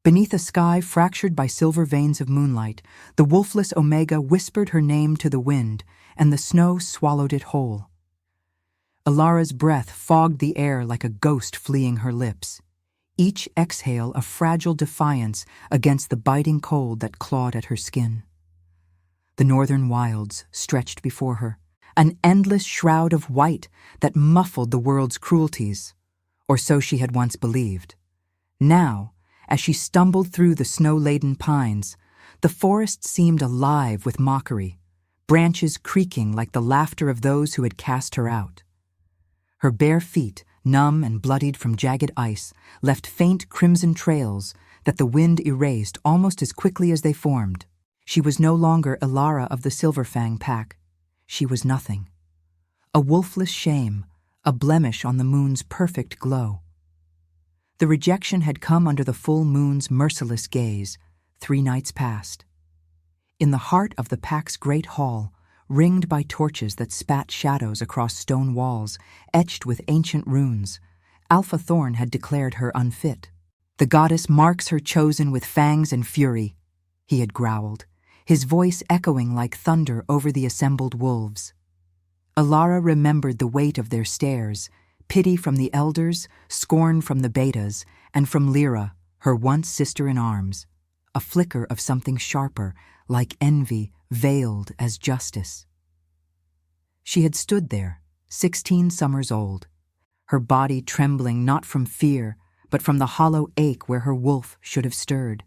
Beneath a sky fractured by silver veins of moonlight, the wolfless Omega whispered her name to the wind, and the snow swallowed it whole. Alara's breath fogged the air like a ghost fleeing her lips, each exhale a fragile defiance against the biting cold that clawed at her skin. The northern wilds stretched before her, an endless shroud of white that muffled the world's cruelties, or so she had once believed. Now, as she stumbled through the snow-laden pines, the forest seemed alive with mockery, branches creaking like the laughter of those who had cast her out. Her bare feet, numb and bloodied from jagged ice, left faint crimson trails that the wind erased almost as quickly as they formed. She was no longer Alara of the Silverfang pack. She was nothing. A wolfless shame, a blemish on the moon's perfect glow. The rejection had come under the full moon's merciless gaze, 3 nights past. In the heart of the pack's great hall, ringed by torches that spat shadows across stone walls, etched with ancient runes, Alpha Thorn had declared her unfit. "The goddess marks her chosen with fangs and fury," he had growled, his voice echoing like thunder over the assembled wolves. Alara remembered the weight of their stares, pity from the elders, scorn from the betas, and from Lyra, her once sister-in-arms, a flicker of something sharper, like envy, veiled as justice. She had stood there, 16 summers old, her body trembling not from fear, but from the hollow ache where her wolf should have stirred.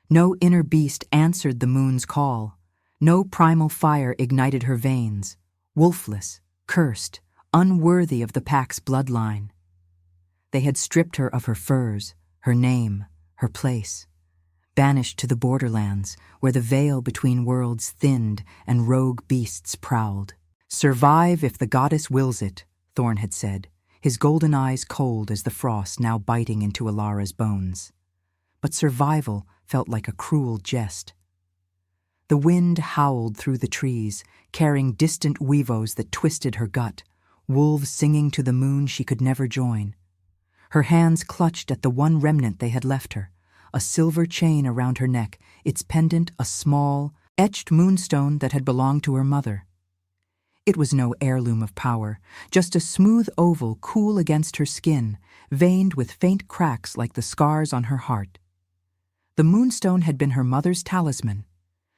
No inner beast answered the moon's call. No primal fire ignited her veins, wolfless, cursed, unworthy of the pack's bloodline. They had stripped her of her furs, her name, her place, banished to the borderlands where the veil between worlds thinned and rogue beasts prowled. "Survive if the goddess wills it," Thorn had said, his golden eyes cold as the frost now biting into Alara's bones. But survival felt like a cruel jest. The wind howled through the trees, carrying distant weavos that twisted her gut, wolves singing to the moon she could never join. Her hands clutched at the one remnant they had left her, a silver chain around her neck, its pendant a small, etched moonstone that had belonged to her mother. It was no heirloom of power, just a smooth oval cool against her skin, veined with faint cracks like the scars on her heart. The moonstone had been her mother's talisman,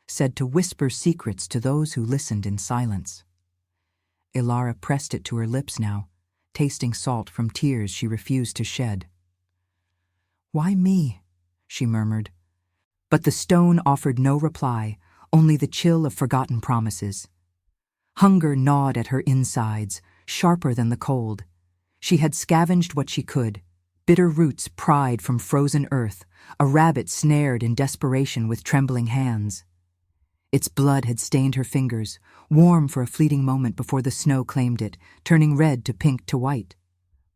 said to whisper secrets to those who listened in silence. Alara pressed it to her lips now, tasting salt from tears she refused to shed. "Why me?" she murmured. But the stone offered no reply, only the chill of forgotten promises. Hunger gnawed at her insides, sharper than the cold. She had scavenged what she could, bitter roots pried from frozen earth, a rabbit snared in desperation with trembling hands. Its blood had stained her fingers, warm for a fleeting moment before the snow claimed it, turning red to pink to white.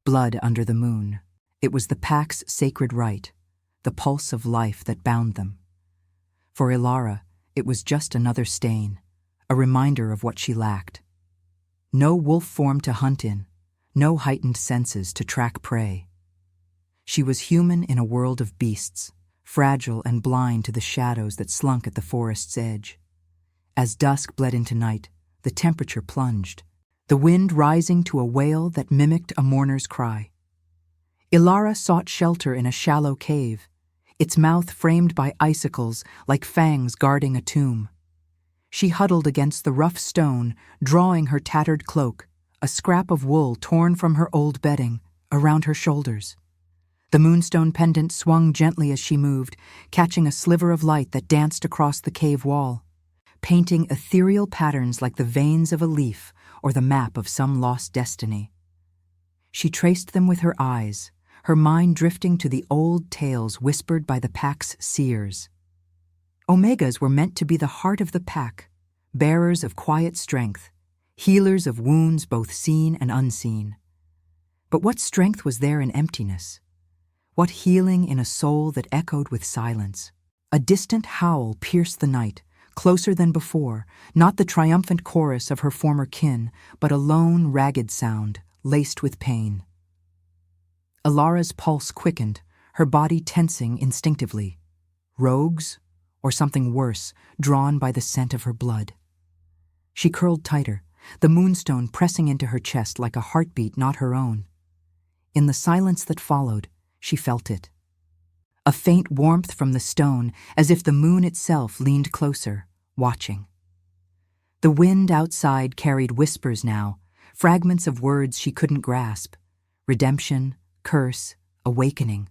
Blood under the moon. It was the pack's sacred right, the pulse of life that bound them. For Alara, it was just another stain, a reminder of what she lacked. No wolf form to hunt in, no heightened senses to track prey. She was human in a world of beasts, fragile and blind to the shadows that slunk at the forest's edge. As dusk bled into night, the temperature plunged, the wind rising to a wail that mimicked a mourner's cry. Alara sought shelter in a shallow cave, its mouth framed by icicles like fangs guarding a tomb. She huddled against the rough stone, drawing her tattered cloak, a scrap of wool torn from her old bedding, around her shoulders. The moonstone pendant swung gently as she moved, catching a sliver of light that danced across the cave wall, painting ethereal patterns like the veins of a leaf or the map of some lost destiny. She traced them with her eyes, her mind drifting to the old tales whispered by the pack's seers. Omegas were meant to be the heart of the pack, bearers of quiet strength, healers of wounds both seen and unseen. But what strength was there in emptiness? What healing in a soul that echoed with silence? A distant howl pierced the night, closer than before, not the triumphant chorus of her former kin, but a lone, ragged sound, laced with pain. Alara's pulse quickened, her body tensing instinctively. Rogues, or something worse, drawn by the scent of her blood. She curled tighter, the moonstone pressing into her chest like a heartbeat not her own. In the silence that followed, she felt it. A faint warmth from the stone, as if the moon itself leaned closer, watching. The wind outside carried whispers now, fragments of words she couldn't grasp. Redemption, curse, awakening.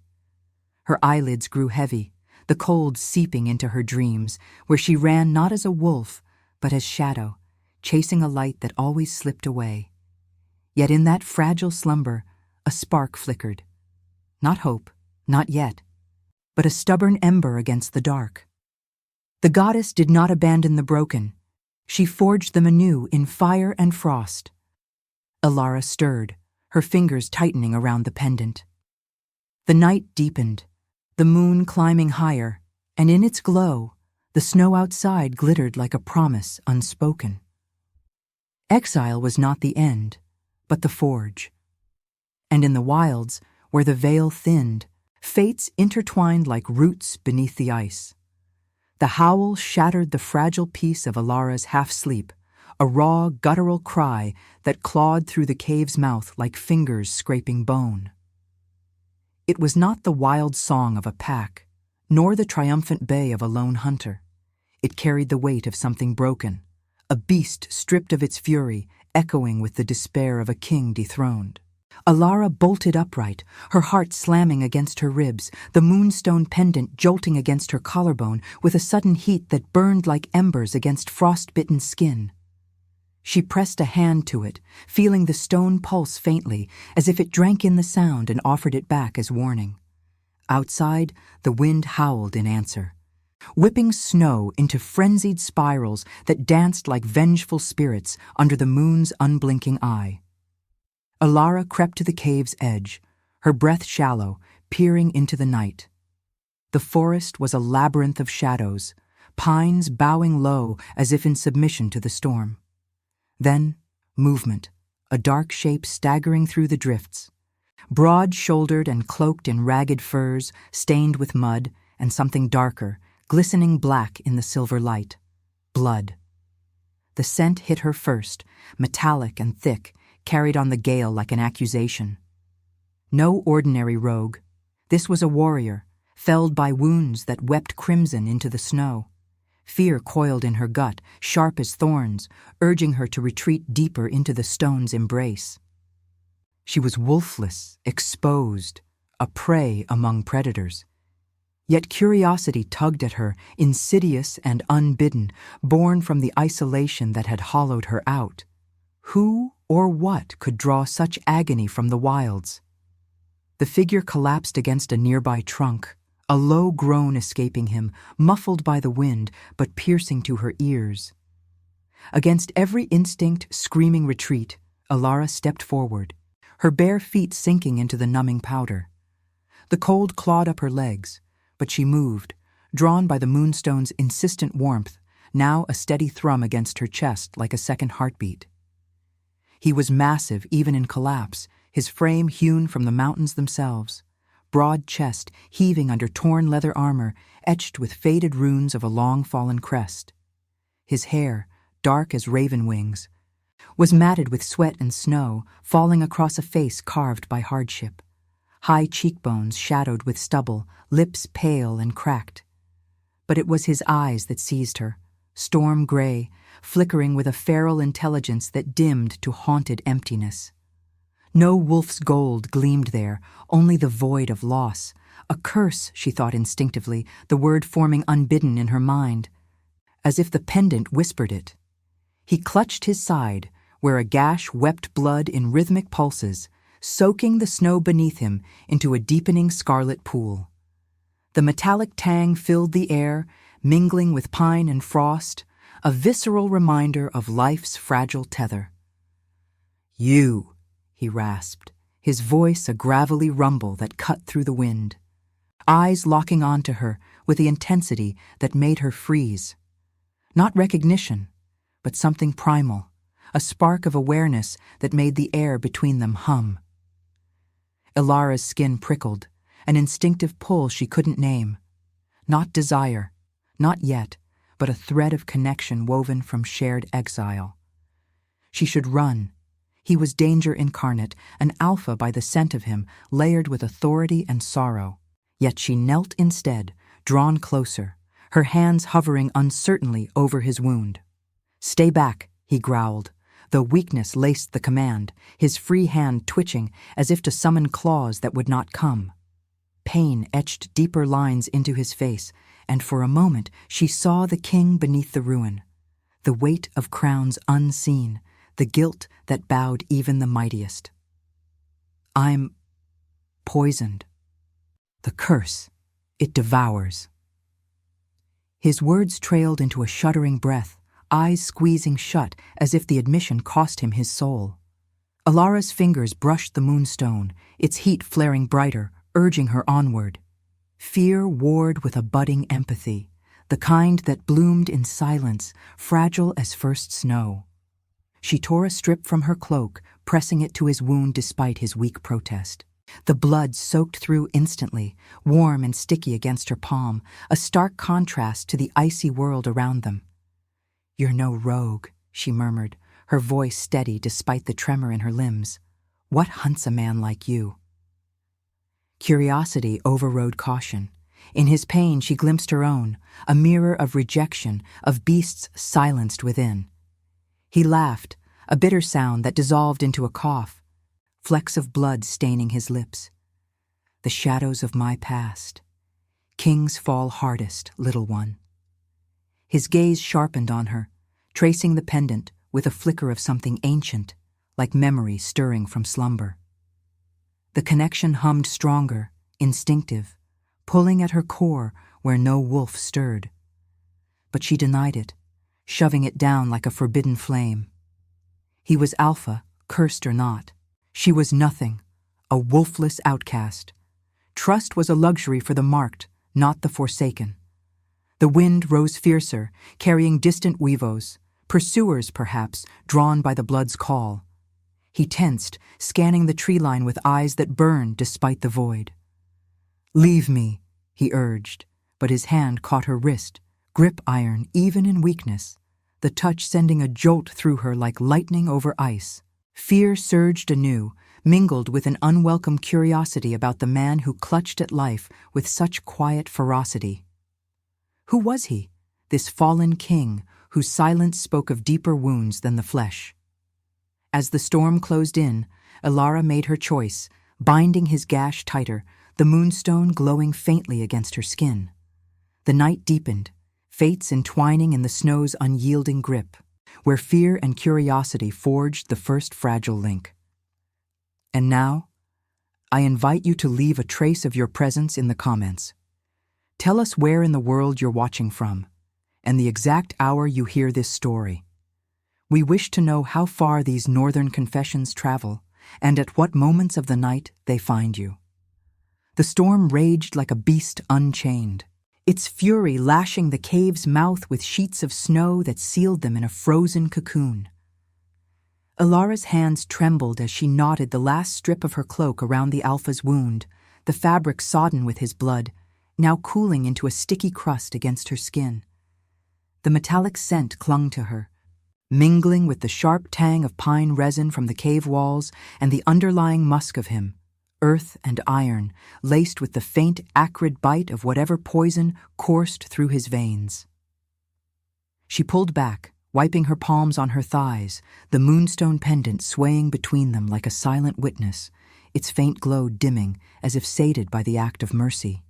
Her eyelids grew heavy, the cold seeping into her dreams, where she ran not as a wolf, but as shadow, chasing a light that always slipped away. Yet in that fragile slumber, a spark flickered. Not hope, not yet, but a stubborn ember against the dark. The goddess did not abandon the broken. She forged them anew in fire and frost. Alara stirred, her fingers tightening around the pendant. The night deepened, the moon climbing higher, and in its glow, the snow outside glittered like a promise unspoken. Exile was not the end, but the forge. And in the wilds, where the veil thinned, fates intertwined like roots beneath the ice. The howl shattered the fragile peace of Alara's half-sleep, a raw, guttural cry that clawed through the cave's mouth like fingers scraping bone. It was not the wild song of a pack, nor the triumphant bay of a lone hunter. It carried the weight of something broken, a beast stripped of its fury, echoing with the despair of a king dethroned. Alara bolted upright, her heart slamming against her ribs, the moonstone pendant jolting against her collarbone with a sudden heat that burned like embers against frost-bitten skin. She pressed a hand to it, feeling the stone pulse faintly, as if it drank in the sound and offered it back as warning. Outside, the wind howled in answer, whipping snow into frenzied spirals that danced like vengeful spirits under the moon's unblinking eye. Alara crept to the cave's edge, her breath shallow, peering into the night. The forest was a labyrinth of shadows, pines bowing low as if in submission to the storm. Then, movement, a dark shape staggering through the drifts. Broad-shouldered and cloaked in ragged furs, stained with mud, and something darker, glistening black in the silver light. Blood. The scent hit her first, metallic and thick, carried on the gale like an accusation. No ordinary rogue. This was a warrior, felled by wounds that wept crimson into the snow. Fear coiled in her gut, sharp as thorns, urging her to retreat deeper into the stone's embrace. She was wolfless, exposed, a prey among predators. Yet curiosity tugged at her, insidious and unbidden, born from the isolation that had hollowed her out. Who or what could draw such agony from the wilds? The figure collapsed against a nearby trunk, a low groan escaping him, muffled by the wind, but piercing to her ears. Against every instinct screaming retreat, Alara stepped forward, her bare feet sinking into the numbing powder. The cold clawed up her legs, but she moved, drawn by the moonstone's insistent warmth, now a steady thrum against her chest like a second heartbeat. He was massive even in collapse, his frame hewn from the mountains themselves. Broad chest heaving under torn leather armor etched with faded runes of a long-fallen crest. His hair, dark as raven wings, was matted with sweat and snow, falling across a face carved by hardship. High cheekbones shadowed with stubble, lips pale and cracked. But it was his eyes that seized her, storm gray, flickering with a feral intelligence that dimmed to haunted emptiness. No wolf's gold gleamed there, only the void of loss. A curse, she thought instinctively, the word forming unbidden in her mind, as if the pendant whispered it. He clutched his side, where a gash wept blood in rhythmic pulses, soaking the snow beneath him into a deepening scarlet pool. The metallic tang filled the air, mingling with pine and frost, a visceral reminder of life's fragile tether. "You," he rasped, his voice a gravelly rumble that cut through the wind, eyes locking onto her with the intensity that made her freeze. Not recognition, but something primal, a spark of awareness that made the air between them hum. Ilara's skin prickled, an instinctive pull she couldn't name. Not desire, not yet, but a thread of connection woven from shared exile. She should run. He was danger incarnate, an alpha by the scent of him, layered with authority and sorrow. Yet she knelt instead, drawn closer, her hands hovering uncertainly over his wound. "Stay back," he growled, though weakness laced the command, his free hand twitching as if to summon claws that would not come. Pain etched deeper lines into his face, and for a moment she saw the king beneath the ruin, the weight of crowns unseen, the guilt that bowed even the mightiest. "I'm poisoned. The curse, it devours." His words trailed into a shuddering breath, eyes squeezing shut as if the admission cost him his soul. Alara's fingers brushed the moonstone, its heat flaring brighter, urging her onward. Fear warred with a budding empathy, the kind that bloomed in silence, fragile as first snow. She tore a strip from her cloak, pressing it to his wound despite his weak protest. The blood soaked through instantly, warm and sticky against her palm, a stark contrast to the icy world around them. "You're no rogue," she murmured, her voice steady despite the tremor in her limbs. "What hunts a man like you?" Curiosity overrode caution. In his pain she glimpsed her own, a mirror of rejection, of beasts silenced within. He laughed, a bitter sound that dissolved into a cough, flecks of blood staining his lips. "The shadows of my past. Kings fall hardest, little one." His gaze sharpened on her, tracing the pendant with a flicker of something ancient, like memory stirring from slumber. The connection hummed stronger, instinctive, pulling at her core where no wolf stirred. But she denied it, shoving it down like a forbidden flame. He was alpha, cursed or not. She was nothing, a wolfless outcast. Trust was a luxury for the marked, not the forsaken. The wind rose fiercer, carrying distant weavos, pursuers perhaps, drawn by the blood's call. He tensed, scanning the tree line with eyes that burned despite the void. "Leave me," he urged, but his hand caught her wrist, grip iron even in weakness, the touch sending a jolt through her like lightning over ice. Fear surged anew, mingled with an unwelcome curiosity about the man who clutched at life with such quiet ferocity. Who was he, this fallen king whose silence spoke of deeper wounds than the flesh? As the storm closed in, Alara made her choice, binding his gash tighter, the moonstone glowing faintly against her skin. The night deepened, fates entwining in the snow's unyielding grip, where fear and curiosity forged the first fragile link. And now, I invite you to leave a trace of your presence in the comments. Tell us where in the world you're watching from, and the exact hour you hear this story. We wish to know how far these northern confessions travel, and at what moments of the night they find you. The storm raged like a beast unchained, its fury lashing the cave's mouth with sheets of snow that sealed them in a frozen cocoon. Alara's hands trembled as she knotted the last strip of her cloak around the alpha's wound, the fabric sodden with his blood, now cooling into a sticky crust against her skin. The metallic scent clung to her, mingling with the sharp tang of pine resin from the cave walls and the underlying musk of him, earth and iron, laced with the faint, acrid bite of whatever poison coursed through his veins. She pulled back, wiping her palms on her thighs, the moonstone pendant swaying between them like a silent witness, its faint glow dimming as if sated by the act of mercy.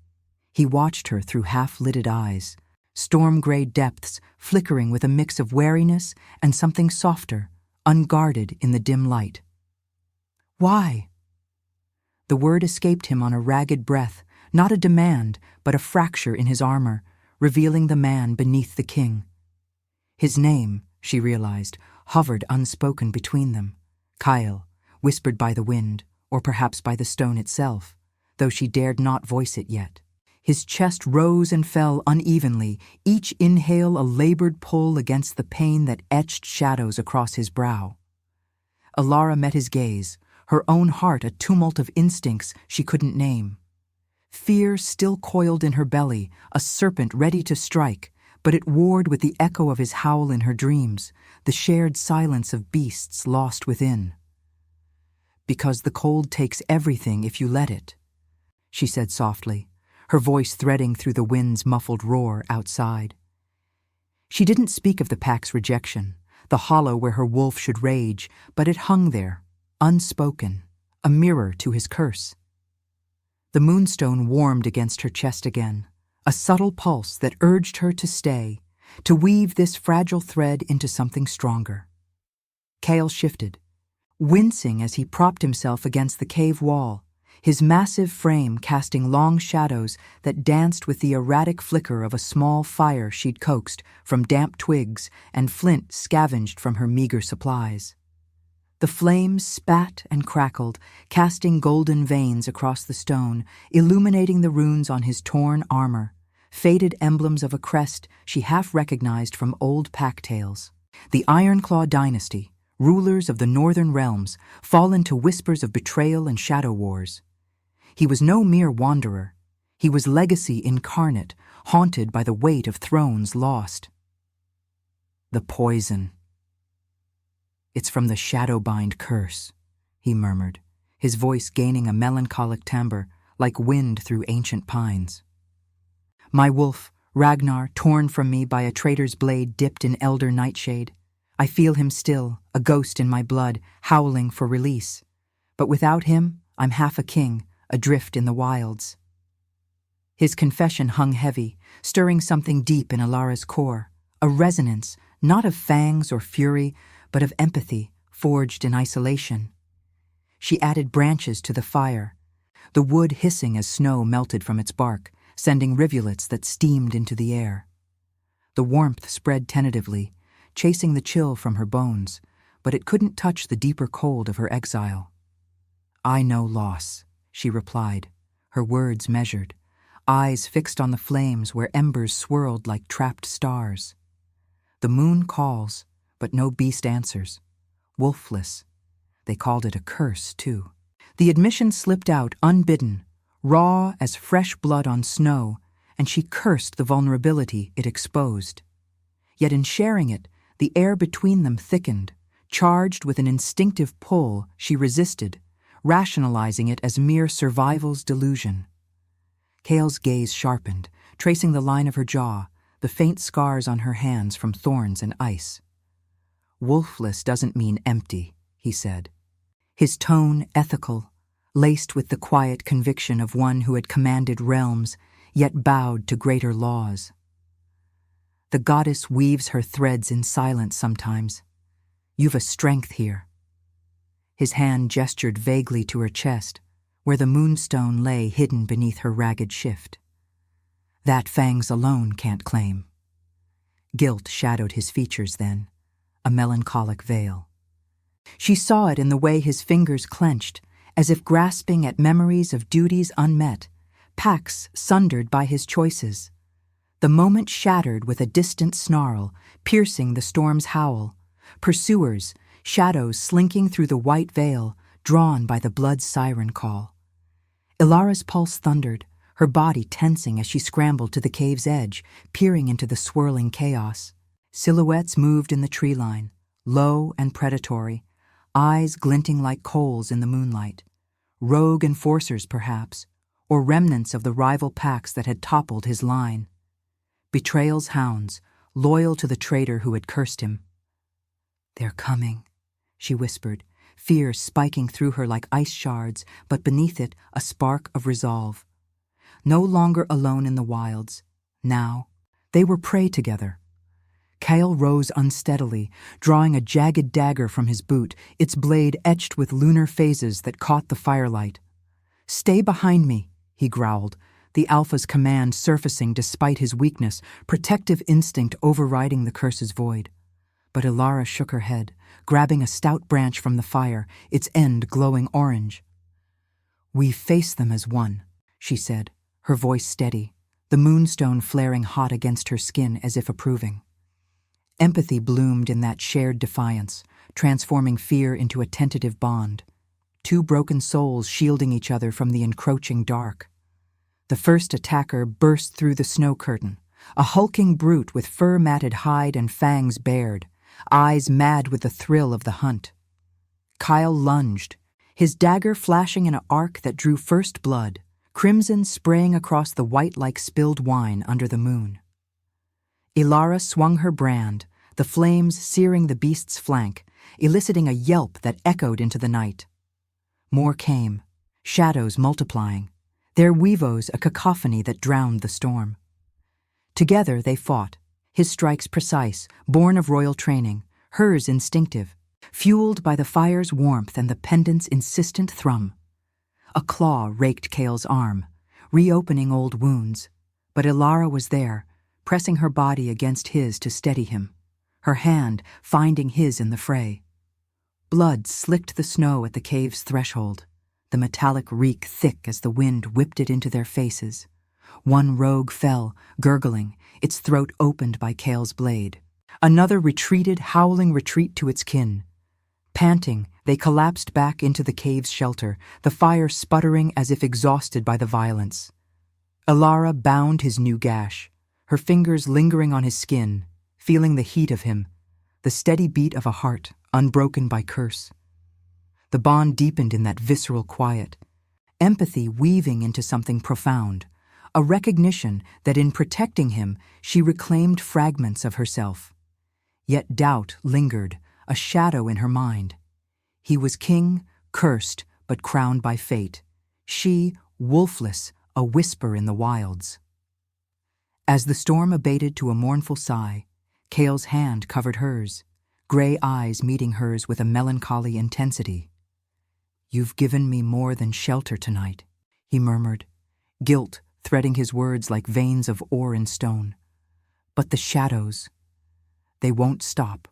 He watched her through half-lidded eyes, storm-gray depths flickering with a mix of wariness and something softer, unguarded in the dim light. "Why?" The word escaped him on a ragged breath, not a demand, but a fracture in his armor, revealing the man beneath the king. His name, she realized, hovered unspoken between them. Kyle, whispered by the wind, or perhaps by the stone itself, though she dared not voice it yet. His chest rose and fell unevenly, each inhale a labored pull against the pain that etched shadows across his brow. Alara met his gaze, her own heart a tumult of instincts she couldn't name. Fear still coiled in her belly, a serpent ready to strike, but it warred with the echo of his howl in her dreams, the shared silence of beasts lost within. "Because the cold takes everything if you let it," she said softly, her voice threading through the wind's muffled roar outside. She didn't speak of the pack's rejection, the hollow where her wolf should rage, but it hung there, unspoken, a mirror to his curse. The moonstone warmed against her chest again, a subtle pulse that urged her to stay, to weave this fragile thread into something stronger. Kale shifted, wincing as he propped himself against the cave wall, his massive frame casting long shadows that danced with the erratic flicker of a small fire she'd coaxed from damp twigs and flint scavenged from her meager supplies. The flames spat and crackled, casting golden veins across the stone, illuminating the runes on his torn armor, faded emblems of a crest she half recognized from old pack tales. The Ironclaw dynasty, rulers of the northern realms, fallen to whispers of betrayal and shadow wars. He was no mere wanderer. He was legacy incarnate, haunted by the weight of thrones lost. "The poison. It's from the Shadowbind curse," he murmured, his voice gaining a melancholic timbre like wind through ancient pines. "My wolf, Ragnar, torn from me by a traitor's blade dipped in elder nightshade. I feel him still, a ghost in my blood, howling for release. But without him, I'm half a king, adrift in the wilds." His confession hung heavy, stirring something deep in Alara's core, a resonance, not of fangs or fury, but of empathy, forged in isolation. She added branches to the fire, the wood hissing as snow melted from its bark, sending rivulets that steamed into the air. The warmth spread tentatively, chasing the chill from her bones, but it couldn't touch the deeper cold of her exile. "I know loss," she replied, her words measured, eyes fixed on the flames where embers swirled like trapped stars. "The moon calls, but no beast answers. Wolfless. They called it a curse, too." The admission slipped out unbidden, raw as fresh blood on snow, and she cursed the vulnerability it exposed. Yet in sharing it, the air between them thickened, charged with an instinctive pull she resisted, rationalizing it as mere survival's delusion. Kale's gaze sharpened, tracing the line of her jaw, the faint scars on her hands from thorns and ice. "Wolfless doesn't mean empty," he said, his tone ethical, laced with the quiet conviction of one who had commanded realms, yet bowed to greater laws. "The goddess weaves her threads in silence sometimes. You've a strength here." His hand gestured vaguely to her chest, where the moonstone lay hidden beneath her ragged shift. "That fangs alone can't claim." Guilt shadowed his features then, a melancholic veil. She saw it in the way his fingers clenched, as if grasping at memories of duties unmet, packs sundered by his choices. The moment shattered with a distant snarl, piercing the storm's howl, pursuers, shadows slinking through the white veil, drawn by the blood siren call. Ilara's pulse thundered, her body tensing as she scrambled to the cave's edge, peering into the swirling chaos. Silhouettes moved in the tree line, low and predatory, eyes glinting like coals in the moonlight. Rogue enforcers, perhaps, or remnants of the rival packs that had toppled his line. Betrayal's hounds, loyal to the traitor who had cursed him. "They're coming," she whispered, fear spiking through her like ice shards, but beneath it a spark of resolve. No longer alone in the wilds. Now, they were prey together. Kale rose unsteadily, drawing a jagged dagger from his boot, its blade etched with lunar phases that caught the firelight. "Stay behind me," he growled, the alpha's command surfacing despite his weakness, protective instinct overriding the curse's void. But Ilara shook her head, grabbing a stout branch from the fire, its end glowing orange. "We face them as one," she said, her voice steady, the moonstone flaring hot against her skin as if approving. Empathy bloomed in that shared defiance, transforming fear into a tentative bond. Two broken souls shielding each other from the encroaching dark. The first attacker burst through the snow curtain, a hulking brute with fur-matted hide and fangs bared, eyes mad with the thrill of the hunt. Kyle lunged, his dagger flashing in an arc that drew first blood, crimson spraying across the white like spilled wine under the moon. Ilara swung her brand, the flames searing the beast's flank, eliciting a yelp that echoed into the night. More came, shadows multiplying, their weavos a cacophony that drowned the storm. Together they fought, his strikes precise, born of royal training, hers instinctive, fueled by the fire's warmth and the pendant's insistent thrum. A claw raked Kale's arm, reopening old wounds, but Ilara was there, pressing her body against his to steady him, her hand finding his in the fray. Blood slicked the snow at the cave's threshold, the metallic reek thick as the wind whipped it into their faces. One rogue fell, gurgling, its throat opened by Kale's blade. Another retreated, howling retreat to its kin. Panting, they collapsed back into the cave's shelter, the fire sputtering as if exhausted by the violence. Ilara bound his new gash, her fingers lingering on his skin, feeling the heat of him, the steady beat of a heart unbroken by curse. The bond deepened in that visceral quiet, empathy weaving into something profound, a recognition that in protecting him she reclaimed fragments of herself. Yet doubt lingered, a shadow in her mind. He was king, cursed, but crowned by fate. She, wolfless, a whisper in the wilds. As the storm abated to a mournful sigh, Kale's hand covered hers, gray eyes meeting hers with a melancholy intensity. "You've given me more than shelter tonight," he murmured, guilt threading his words like veins of ore in stone. "But the shadows, they won't stop."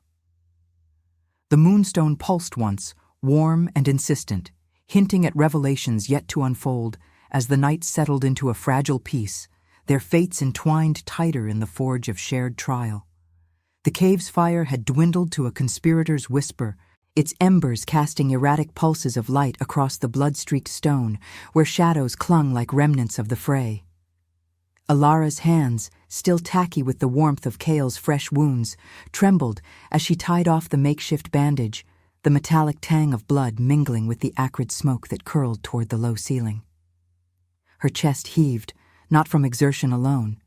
The moonstone pulsed once, warm and insistent, hinting at revelations yet to unfold as the night settled into a fragile peace, their fates entwined tighter in the forge of shared trial. The cave's fire had dwindled to a conspirator's whisper, its embers casting erratic pulses of light across the blood-streaked stone where shadows clung like remnants of the fray. Ilara's hands, still tacky with the warmth of Kale's fresh wounds, trembled as she tied off the makeshift bandage, the metallic tang of blood mingling with the acrid smoke that curled toward the low ceiling. Her chest heaved, not from exertion alone,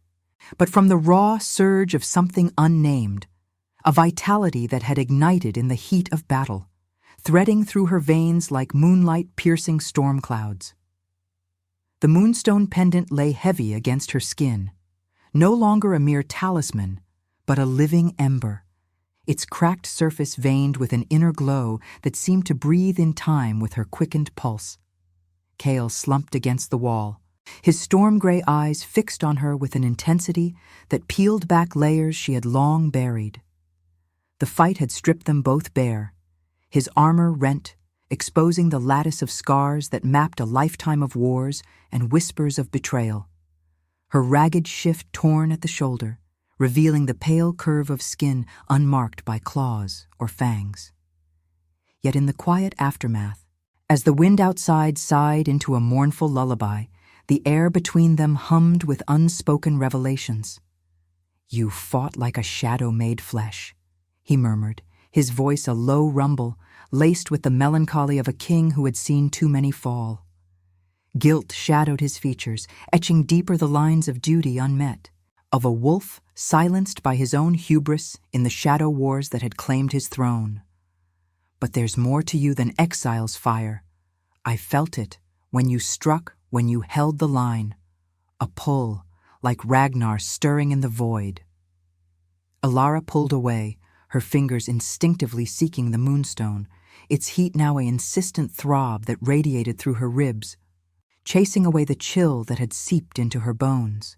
but from the raw surge of something unnamed, a vitality that had ignited in the heat of battle, threading through her veins like moonlight-piercing storm clouds. The moonstone pendant lay heavy against her skin, no longer a mere talisman, but a living ember, its cracked surface veined with an inner glow that seemed to breathe in time with her quickened pulse. Kale slumped against the wall, his storm-gray eyes fixed on her with an intensity that peeled back layers she had long buried. The fight had stripped them both bare, his armor rent, exposing the lattice of scars that mapped a lifetime of wars and whispers of betrayal. Her ragged shift torn at the shoulder, revealing the pale curve of skin unmarked by claws or fangs. Yet in the quiet aftermath, as the wind outside sighed into a mournful lullaby, the air between them hummed with unspoken revelations. "You fought like a shadow made flesh," he murmured, his voice a low rumble, laced with the melancholy of a king who had seen too many fall. Guilt shadowed his features, etching deeper the lines of duty unmet, of a wolf silenced by his own hubris in the shadow wars that had claimed his throne. "But there's more to you than exile's fire. I felt it when you struck, when you held the line. A pull, like Ragnar stirring in the void." Ilara pulled away, her fingers instinctively seeking the moonstone, its heat now an insistent throb that radiated through her ribs, chasing away the chill that had seeped into her bones.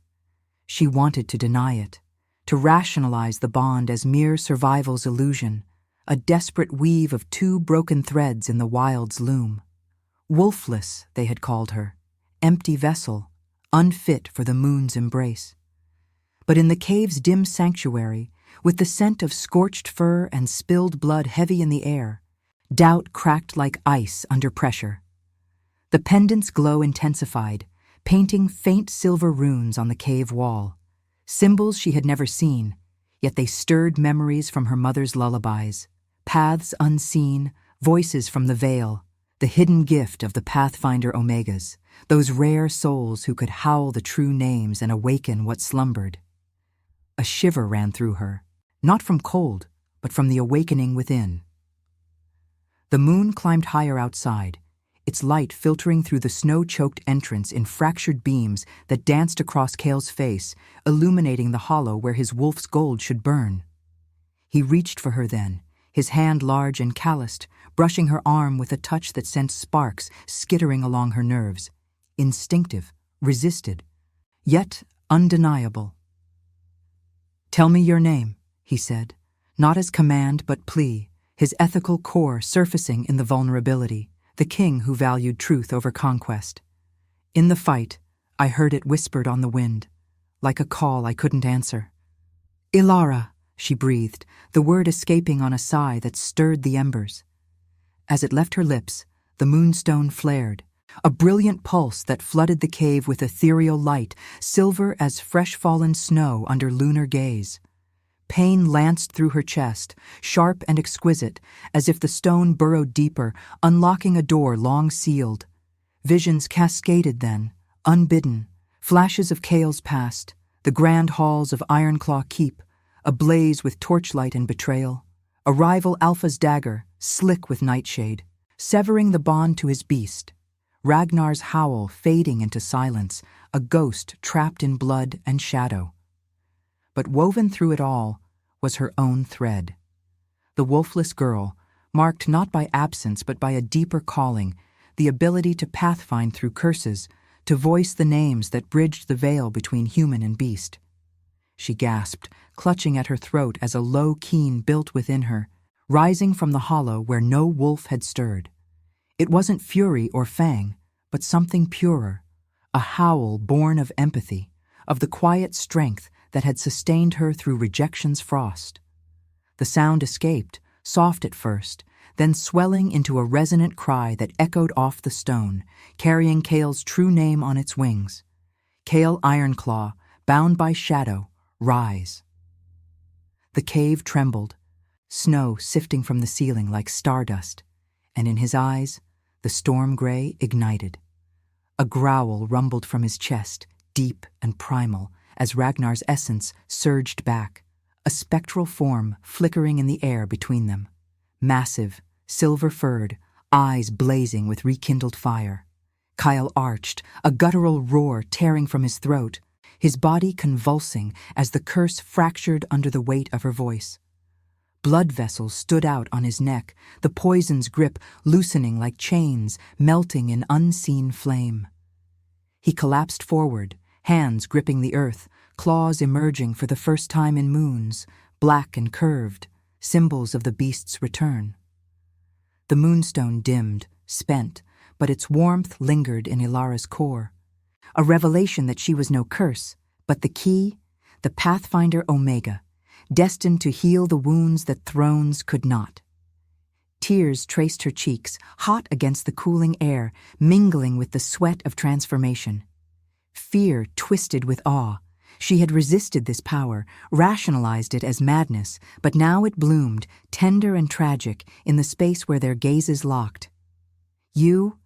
She wanted to deny it, to rationalize the bond as mere survival's illusion, a desperate weave of two broken threads in the wild's loom. Wolfless, they had called her, empty vessel, unfit for the moon's embrace. But in the cave's dim sanctuary, with the scent of scorched fur and spilled blood heavy in the air, doubt cracked like ice under pressure. The pendant's glow intensified, painting faint silver runes on the cave wall, symbols she had never seen, yet they stirred memories from her mother's lullabies, paths unseen, voices from the veil, the hidden gift of the Pathfinder Omegas, those rare souls who could howl the true names and awaken what slumbered. A shiver ran through her, not from cold, but from the awakening within. The moon climbed higher outside, its light filtering through the snow-choked entrance in fractured beams that danced across Cale's face, illuminating the hollow where his wolf's gold should burn. He reached for her then, his hand large and calloused, brushing her arm with a touch that sent sparks skittering along her nerves. Instinctive, resisted, yet undeniable. "Tell me your name," he said, not as command but plea, his ethical core surfacing in the vulnerability, the king who valued truth over conquest. In the fight, I heard it whispered on the wind, like a call I couldn't answer. "Ilara," she breathed, the word escaping on a sigh that stirred the embers. As it left her lips, the moonstone flared, a brilliant pulse that flooded the cave with ethereal light, silver as fresh-fallen snow under lunar gaze. Pain lanced through her chest, sharp and exquisite, as if the stone burrowed deeper, unlocking a door long sealed. Visions cascaded then, unbidden, flashes of Cale's past, the grand halls of Ironclaw Keep, ablaze with torchlight and betrayal, a rival Alpha's dagger, slick with nightshade, severing the bond to his beast, Ragnar's howl fading into silence, a ghost trapped in blood and shadow. But woven through it all was her own thread. The wolfless girl, marked not by absence but by a deeper calling, the ability to pathfind through curses, to voice the names that bridged the veil between human and beast. She gasped, clutching at her throat as a low keen built within her, rising from the hollow where no wolf had stirred. It wasn't fury or fang, but something purer, a howl born of empathy, of the quiet strength that had sustained her through rejection's frost. The sound escaped, soft at first, then swelling into a resonant cry that echoed off the stone, carrying Cale's true name on its wings. Cale Ironclaw, bound by shadow, rise. The cave trembled, snow sifting from the ceiling like stardust, and in his eyes, the storm gray ignited. A growl rumbled from his chest, deep and primal, as Ragnar's essence surged back, a spectral form flickering in the air between them. Massive, silver-furred, eyes blazing with rekindled fire. Kyle arched, a guttural roar tearing from his throat, his body convulsing as the curse fractured under the weight of her voice. Blood vessels stood out on his neck, the poison's grip loosening like chains, melting in unseen flame. He collapsed forward, hands gripping the earth, claws emerging for the first time in moons, black and curved, symbols of the beast's return. The moonstone dimmed, spent, but its warmth lingered in Ilara's core. A revelation that she was no curse, but the key, the Pathfinder Omega, destined to heal the wounds that thrones could not. Tears traced her cheeks, hot against the cooling air, mingling with the sweat of transformation. Fear twisted with awe. She had resisted this power, rationalized it as madness, but now it bloomed, tender and tragic, in the space where their gazes locked. You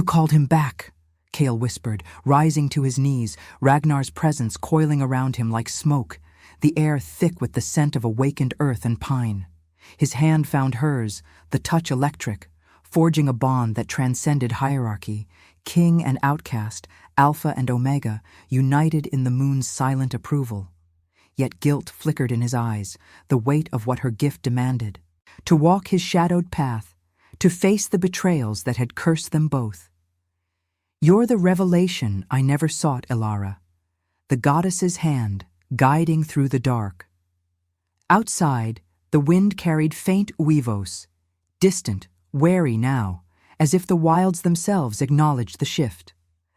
called him back," Cale whispered, rising to his knees, Ragnar's presence coiling around him like smoke, the air thick with the scent of awakened earth and pine. His hand found hers, the touch electric, forging a bond that transcended hierarchy, king and outcast, Alpha and Omega, united in the moon's silent approval. Yet guilt flickered in his eyes, the weight of what her gift demanded. To walk his shadowed path, to face the betrayals that had cursed them both. "You're the revelation I never sought, Ilara. The goddess's hand, guiding through the dark." Outside, the wind carried faint uivos, distant, wary now, as if the wilds themselves acknowledged the shift.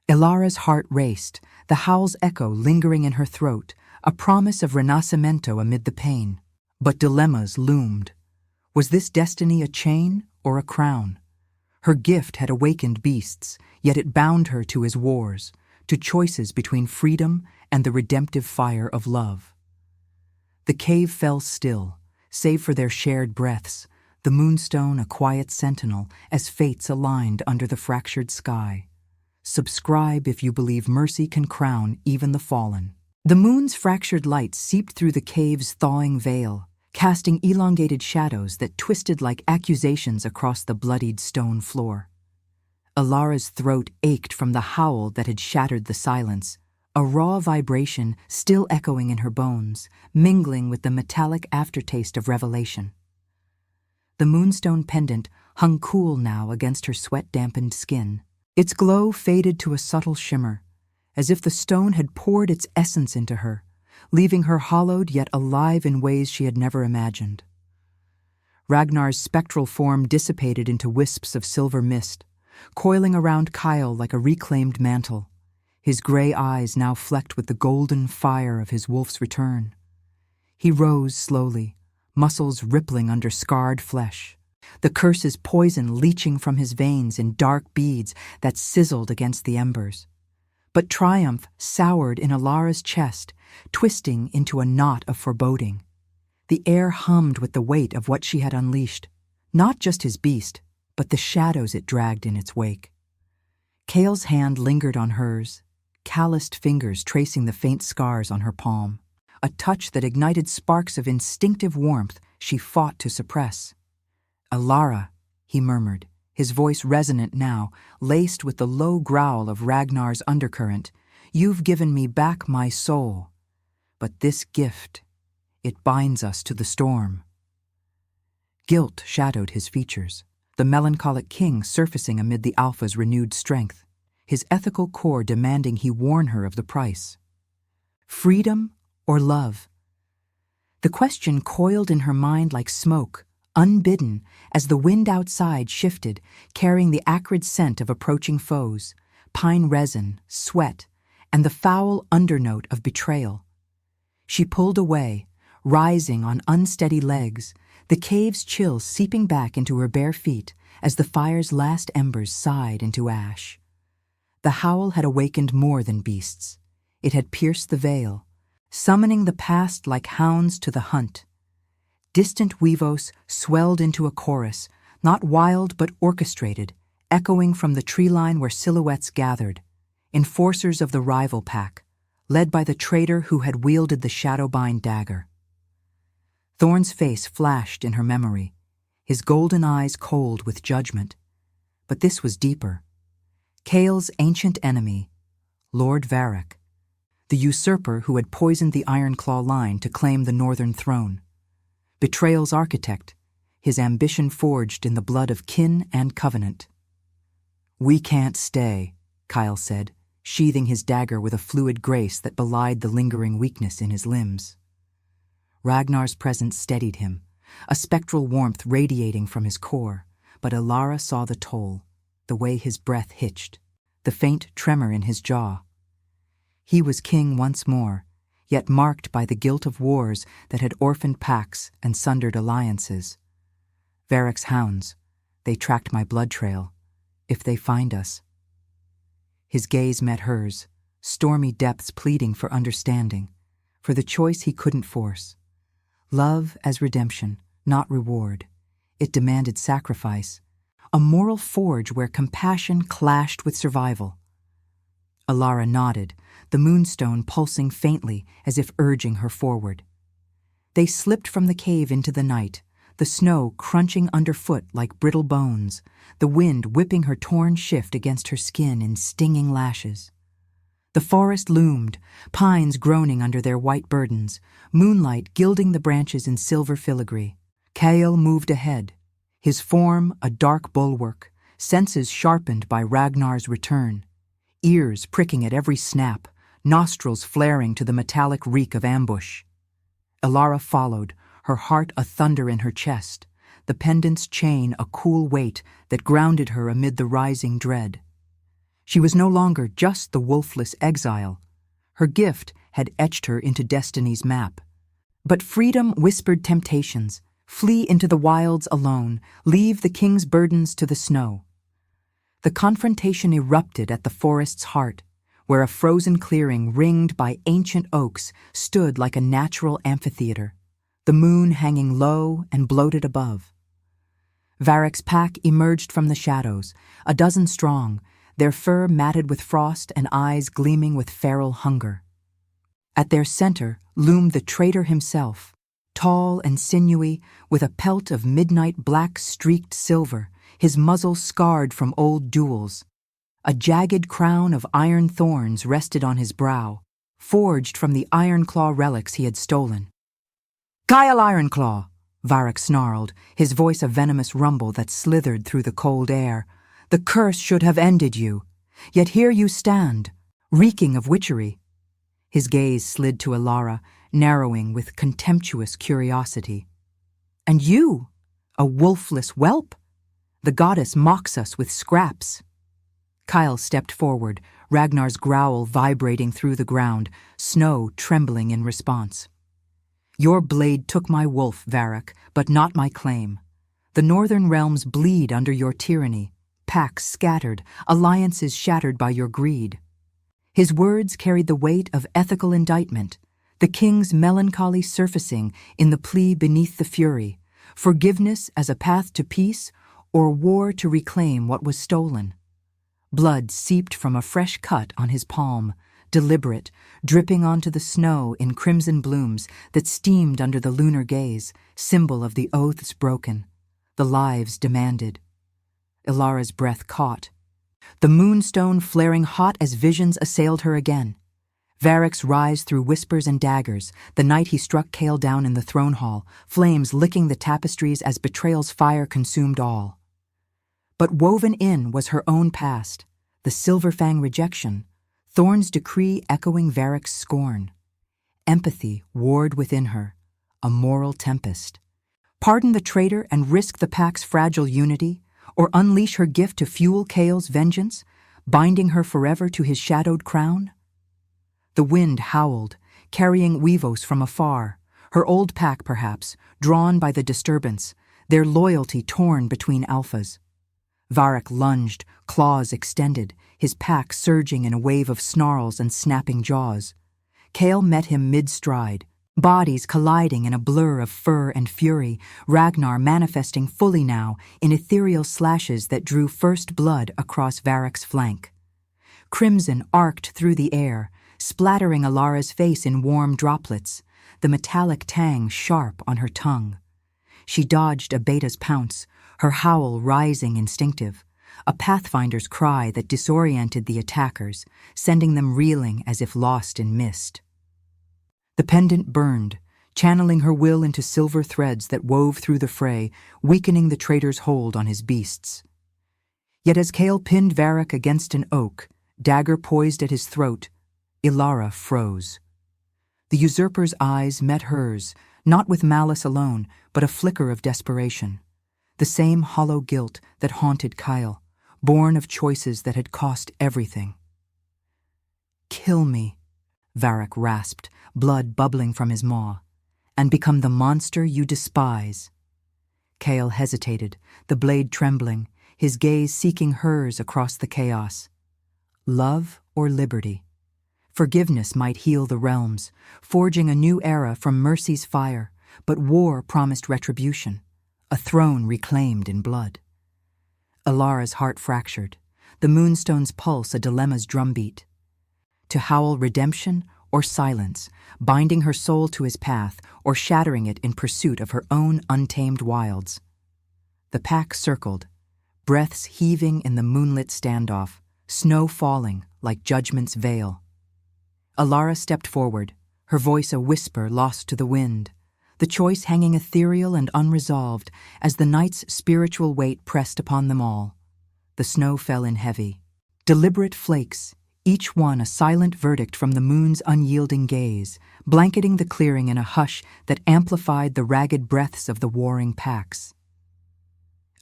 Ilara's heart raced, the howl's echo lingering in her throat, a promise of renascimento amid the pain. But dilemmas loomed. Was this destiny a chain or a crown? Her gift had awakened beasts, yet it bound her to his wars, to choices between freedom and the redemptive fire of love. The cave fell still, save for their shared breaths, the moonstone a quiet sentinel as fates aligned under the fractured sky. Subscribe if you believe mercy can crown even the fallen. The moon's fractured light seeped through the cave's thawing veil, casting elongated shadows that twisted like accusations across the bloodied stone floor. Alara's throat ached from the howl that had shattered the silence, a raw vibration still echoing in her bones, mingling with the metallic aftertaste of revelation. The moonstone pendant hung cool now against her sweat-dampened skin. Its glow faded to a subtle shimmer, as if the stone had poured its essence into her, leaving her hollowed yet alive in ways she had never imagined. Ragnar's spectral form dissipated into wisps of silver mist, coiling around Kyle like a reclaimed mantle, his gray eyes now flecked with the golden fire of his wolf's return. He rose slowly, muscles rippling under scarred flesh, the curse's poison leaching from his veins in dark beads that sizzled against the embers. But triumph soured in Alara's chest, twisting into a knot of foreboding. The air hummed with the weight of what she had unleashed, not just his beast, but the shadows it dragged in its wake. Kale's hand lingered on hers, calloused fingers tracing the faint scars on her palm, a touch that ignited sparks of instinctive warmth she fought to suppress. "Alara," he murmured, his voice resonant now, laced with the low growl of Ragnar's undercurrent. "You've given me back my soul. But this gift, it binds us to the storm." Guilt shadowed his features, the melancholic king surfacing amid the Alpha's renewed strength, his ethical core demanding he warn her of the price. Freedom or love? The question coiled in her mind like smoke, unbidden, as the wind outside shifted, carrying the acrid scent of approaching foes, pine resin, sweat, and the foul undernote of betrayal. She pulled away, rising on unsteady legs, the cave's chill seeping back into her bare feet as the fire's last embers sighed into ash. The howl had awakened more than beasts. It had pierced the veil, summoning the past like hounds to the hunt. Distant Weavos swelled into a chorus, not wild but orchestrated, echoing from the tree line where silhouettes gathered, enforcers of the rival pack, led by the traitor who had wielded the Shadowbind dagger. Thorn's face flashed in her memory, his golden eyes cold with judgment. But this was deeper. Kale's ancient enemy, Lord Varric, the usurper who had poisoned the Ironclaw line to claim the northern throne. Betrayal's architect, his ambition forged in the blood of kin and covenant. "We can't stay," Kyle said, sheathing his dagger with a fluid grace that belied the lingering weakness in his limbs. Ragnar's presence steadied him, a spectral warmth radiating from his core, but Alara saw the toll, the way his breath hitched, the faint tremor in his jaw. He was king once more, yet marked by the guilt of wars that had orphaned packs and sundered alliances. "Varric's hounds, they tracked my blood trail. If they find us..." His gaze met hers, stormy depths pleading for understanding, for the choice he couldn't force. Love as redemption, not reward. It demanded sacrifice, a moral forge where compassion clashed with survival. Alara nodded, the moonstone pulsing faintly as if urging her forward. They slipped from the cave into the night, the snow crunching underfoot like brittle bones, the wind whipping her torn shift against her skin in stinging lashes. The forest loomed, pines groaning under their white burdens, moonlight gilding the branches in silver filigree. Kale moved ahead, his form a dark bulwark, senses sharpened by Ragnar's return, ears pricking at every snap, nostrils flaring to the metallic reek of ambush. Alara followed, her heart a thunder in her chest, the pendant's chain a cool weight that grounded her amid the rising dread. She was no longer just the wolfless exile. Her gift had etched her into destiny's map. But freedom whispered temptations. Flee into the wilds alone, leave the king's burdens to the snow. The confrontation erupted at the forest's heart, where a frozen clearing ringed by ancient oaks stood like a natural amphitheater, the moon hanging low and bloated above. Varroc's pack emerged from the shadows, a dozen strong, their fur matted with frost and eyes gleaming with feral hunger. At their center loomed the traitor himself, tall and sinewy, with a pelt of midnight black streaked silver, his muzzle scarred from old duels. A jagged crown of iron thorns rested on his brow, forged from the Ironclaw relics he had stolen. "Kyle Ironclaw!" Varroc snarled, his voice a venomous rumble that slithered through the cold air. "The curse should have ended you. Yet here you stand, reeking of witchery." His gaze slid to Alara, narrowing with contemptuous curiosity. "And you, a wolfless whelp? The goddess mocks us with scraps." Kyle stepped forward, Ragnar's growl vibrating through the ground, snow trembling in response. "Your blade took my wolf, Varroc, but not my claim. The northern realms bleed under your tyranny, packs scattered, alliances shattered by your greed." His words carried the weight of ethical indictment, the king's melancholy surfacing in the plea beneath the fury, forgiveness as a path to peace or war to reclaim what was stolen. Blood seeped from a fresh cut on his palm, deliberate, dripping onto the snow in crimson blooms that steamed under the lunar gaze, symbol of the oaths broken, the lives demanded. Ilara's breath caught, the moonstone flaring hot as visions assailed her again. Varroc's rise through whispers and daggers, the night he struck Kale down in the throne hall, flames licking the tapestries as betrayal's fire consumed all. But woven in was her own past, the Silverfang rejection, Thorn's decree echoing Varroc's scorn. Empathy warred within her, a moral tempest. Pardon the traitor and risk the pack's fragile unity, or unleash her gift to fuel Kale's vengeance, binding her forever to his shadowed crown? The wind howled, carrying Weavos from afar, her old pack perhaps, drawn by the disturbance, their loyalty torn between alphas. Varroc lunged, claws extended, his pack surging in a wave of snarls and snapping jaws. Kale met him mid-stride, bodies colliding in a blur of fur and fury, Ragnar manifesting fully now in ethereal slashes that drew first blood across Varroc's flank. Crimson arced through the air, splattering Alara's face in warm droplets, the metallic tang sharp on her tongue. She dodged a beta's pounce, her howl rising instinctive, a pathfinder's cry that disoriented the attackers, sending them reeling as if lost in mist. The pendant burned, channeling her will into silver threads that wove through the fray, weakening the traitor's hold on his beasts. Yet as Kale pinned Varroc against an oak, dagger poised at his throat, Ilara froze. The usurper's eyes met hers, not with malice alone, but a flicker of desperation. The same hollow guilt that haunted Kyle, born of choices that had cost everything. "Kill me," Varroc rasped, blood bubbling from his maw, "and become the monster you despise." Kale hesitated, the blade trembling, his gaze seeking hers across the chaos. Love or liberty? Forgiveness might heal the realms, forging a new era from mercy's fire, but war promised retribution, a throne reclaimed in blood. Alara's heart fractured, the moonstone's pulse a dilemma's drumbeat. To howl redemption or silence, binding her soul to his path or shattering it in pursuit of her own untamed wilds. The pack circled, breaths heaving in the moonlit standoff, snow falling like judgment's veil. Alara stepped forward, her voice a whisper lost to the wind, the choice hanging ethereal and unresolved as the night's spiritual weight pressed upon them all. The snow fell in heavy, deliberate flakes, each one a silent verdict from the moon's unyielding gaze, blanketing the clearing in a hush that amplified the ragged breaths of the warring packs.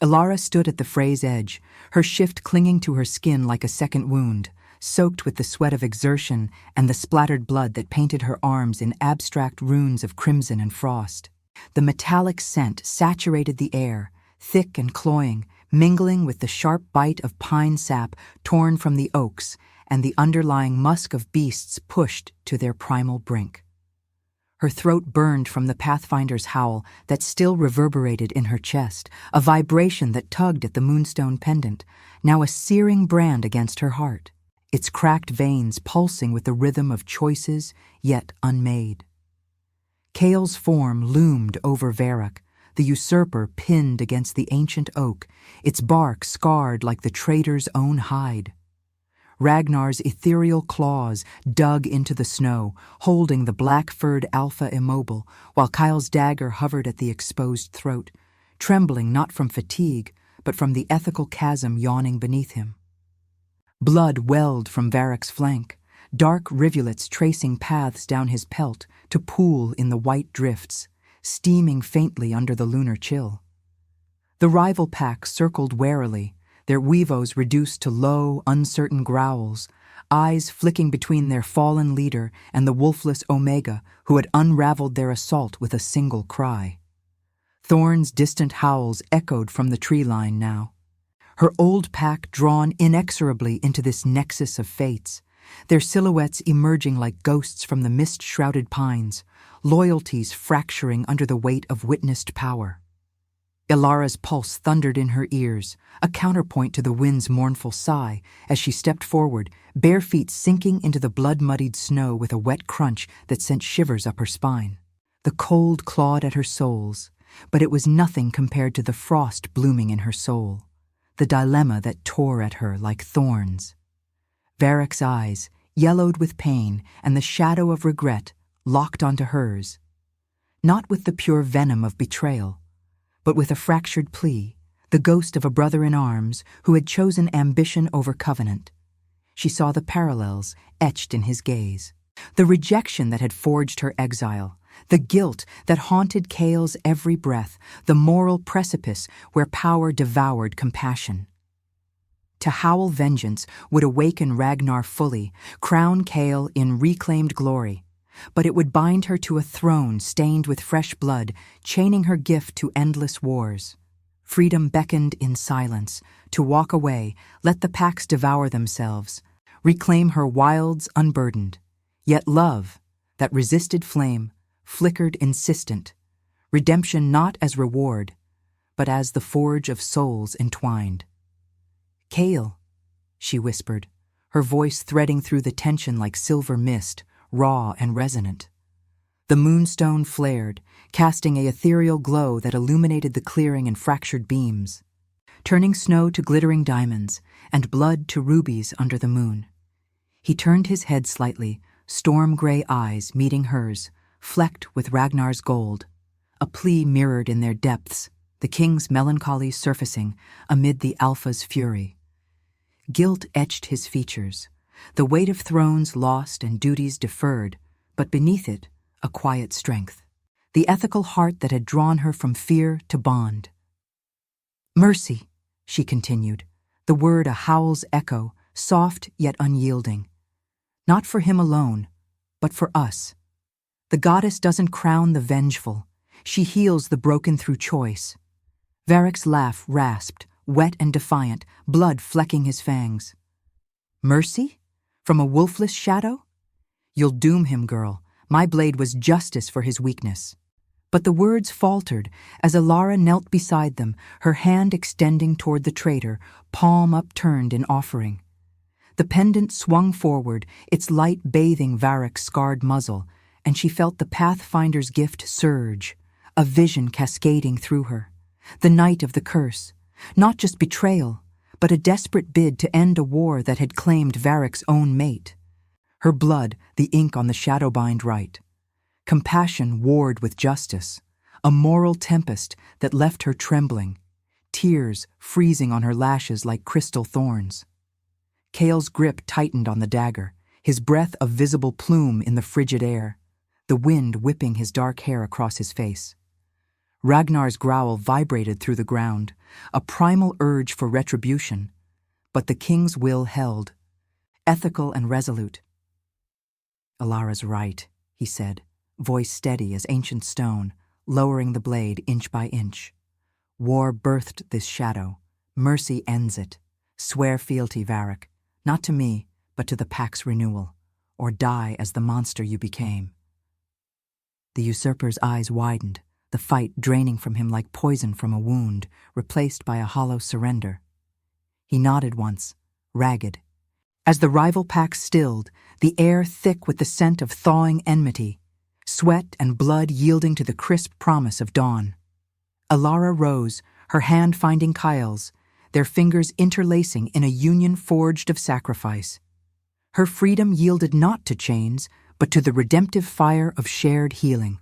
Alara stood at the fray's edge, her shift clinging to her skin like a second wound, soaked with the sweat of exertion and the splattered blood that painted her arms in abstract runes of crimson and frost. The metallic scent saturated the air, thick and cloying, mingling with the sharp bite of pine sap torn from the oaks, and the underlying musk of beasts pushed to their primal brink. Her throat burned from the Pathfinder's howl that still reverberated in her chest, a vibration that tugged at the moonstone pendant, now a searing brand against her heart, its cracked veins pulsing with the rhythm of choices yet unmade. Kale's form loomed over Varrock, the usurper pinned against the ancient oak, its bark scarred like the traitor's own hide. Ragnar's ethereal claws dug into the snow, holding the black-furred alpha immobile, while Kyle's dagger hovered at the exposed throat, trembling not from fatigue, but from the ethical chasm yawning beneath him. Blood welled from Varrock's flank, dark rivulets tracing paths down his pelt to pool in the white drifts, steaming faintly under the lunar chill. The rival pack circled warily, their weavos reduced to low, uncertain growls, eyes flicking between their fallen leader and the Wolfless Omega who had unraveled their assault with a single cry. Thorn's distant howls echoed from the tree line now. Her old pack drawn inexorably into this nexus of fates, their silhouettes emerging like ghosts from the mist-shrouded pines, loyalties fracturing under the weight of witnessed power. Ilara's pulse thundered in her ears, a counterpoint to the wind's mournful sigh, as she stepped forward, bare feet sinking into the blood-muddied snow with a wet crunch that sent shivers up her spine. The cold clawed at her soles, but it was nothing compared to the frost blooming in her soul, the dilemma that tore at her like thorns. Varrock's eyes, yellowed with pain and the shadow of regret, locked onto hers, not with the pure venom of betrayal, but with a fractured plea, the ghost of a brother in arms who had chosen ambition over covenant. She saw the parallels etched in his gaze, the rejection that had forged her exile, the guilt that haunted Kale's every breath, the moral precipice where power devoured compassion. To howl vengeance would awaken Ragnar fully, crown Kale in reclaimed glory, but it would bind her to a throne stained with fresh blood, chaining her gift to endless wars. Freedom beckoned in silence, to walk away, let the packs devour themselves, reclaim her wilds unburdened. Yet love, that resisted flame, flickered insistent, redemption not as reward, but as the forge of souls entwined. "Kale," she whispered, her voice threading through the tension like silver mist, raw and resonant. The moonstone flared, casting an ethereal glow that illuminated the clearing in fractured beams, turning snow to glittering diamonds and blood to rubies under the moon. He turned his head slightly, storm-gray eyes meeting hers, flecked with Ragnar's gold, a plea mirrored in their depths, the king's melancholy surfacing amid the alpha's fury. Guilt etched his features, the weight of thrones lost and duties deferred, but beneath it, a quiet strength, the ethical heart that had drawn her from fear to bond. "Mercy," she continued, the word a howl's echo, soft yet unyielding. "Not for him alone, but for us. The goddess doesn't crown the vengeful, she heals the broken through choice." Varrock's laugh rasped, wet and defiant, blood flecking his fangs. "Mercy? From a wolfless shadow? You'll doom him, girl. My blade was justice for his weakness." But the words faltered as Ilara knelt beside them, her hand extending toward the traitor, palm upturned in offering. The pendant swung forward, its light bathing Varrock's scarred muzzle, and she felt the Pathfinder's gift surge, a vision cascading through her. The night of the curse, not just betrayal, but a desperate bid to end a war that had claimed Varrock's own mate. Her blood, the ink on the shadowbind right. Compassion warred with justice, a moral tempest that left her trembling, tears freezing on her lashes like crystal thorns. Kale's grip tightened on the dagger, his breath a visible plume in the frigid air, the wind whipping his dark hair across his face. Ragnar's growl vibrated through the ground, a primal urge for retribution, but the king's will held, ethical and resolute. "Ilara's right," he said, voice steady as ancient stone, lowering the blade inch by inch. "War birthed this shadow. Mercy ends it. Swear fealty, Varrock, not to me, but to the pack's renewal, or die as the monster you became. The usurper's eyes widened, the fight draining from him like poison from a wound, replaced by a hollow surrender. He nodded once, ragged. As the rival pack stilled, the air thick with the scent of thawing enmity, sweat and blood yielding to the crisp promise of dawn. Alara rose, her hand finding Kyle's, their fingers interlacing in a union forged of sacrifice. Her freedom yielded not to chains, but to the redemptive fire of shared healing.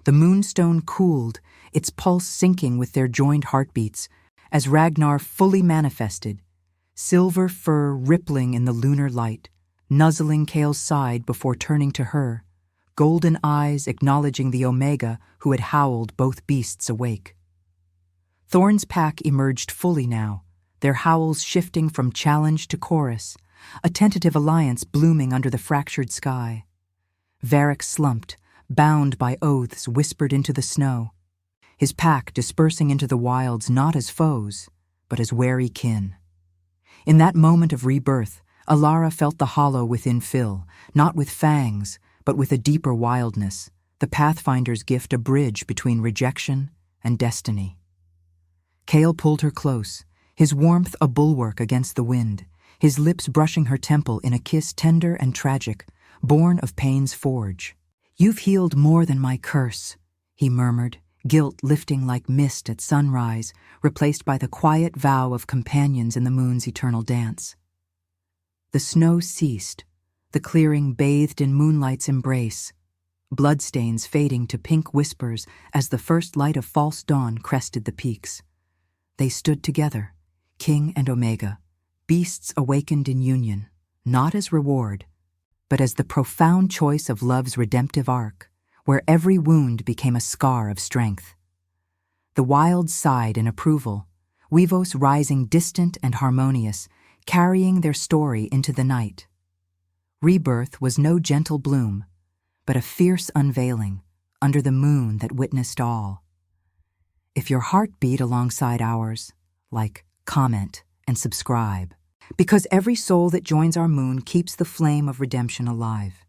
The moonstone cooled, its pulse syncing with their joined heartbeats, as Ragnar fully manifested, silver fur rippling in the lunar light, nuzzling Kale's side before turning to her, golden eyes acknowledging the Omega who had howled both beasts awake. Thorn's pack emerged fully now, their howls shifting from challenge to chorus, a tentative alliance blooming under the fractured sky. Varric slumped, bound by oaths whispered into the snow, his pack dispersing into the wilds not as foes, but as wary kin. In that moment of rebirth, Alara felt the hollow within fill, not with fangs, but with a deeper wildness, the Pathfinder's gift a bridge between rejection and destiny. Kale pulled her close, his warmth a bulwark against the wind, his lips brushing her temple in a kiss tender and tragic, born of pain's forge. "You've healed more than my curse," he murmured, guilt lifting like mist at sunrise, replaced by the quiet vow of companions in the moon's eternal dance. The snow ceased, the clearing bathed in moonlight's embrace, bloodstains fading to pink whispers as the first light of false dawn crested the peaks. They stood together, King and Omega, beasts awakened in union, not as reward, but as the profound choice of love's redemptive arc, where every wound became a scar of strength. The wild sighed in approval, Weavos rising distant and harmonious, carrying their story into the night. Rebirth was no gentle bloom, but a fierce unveiling under the moon that witnessed all. If your heart beat alongside ours, like, comment, and subscribe, because every soul that joins our moon keeps the flame of redemption alive.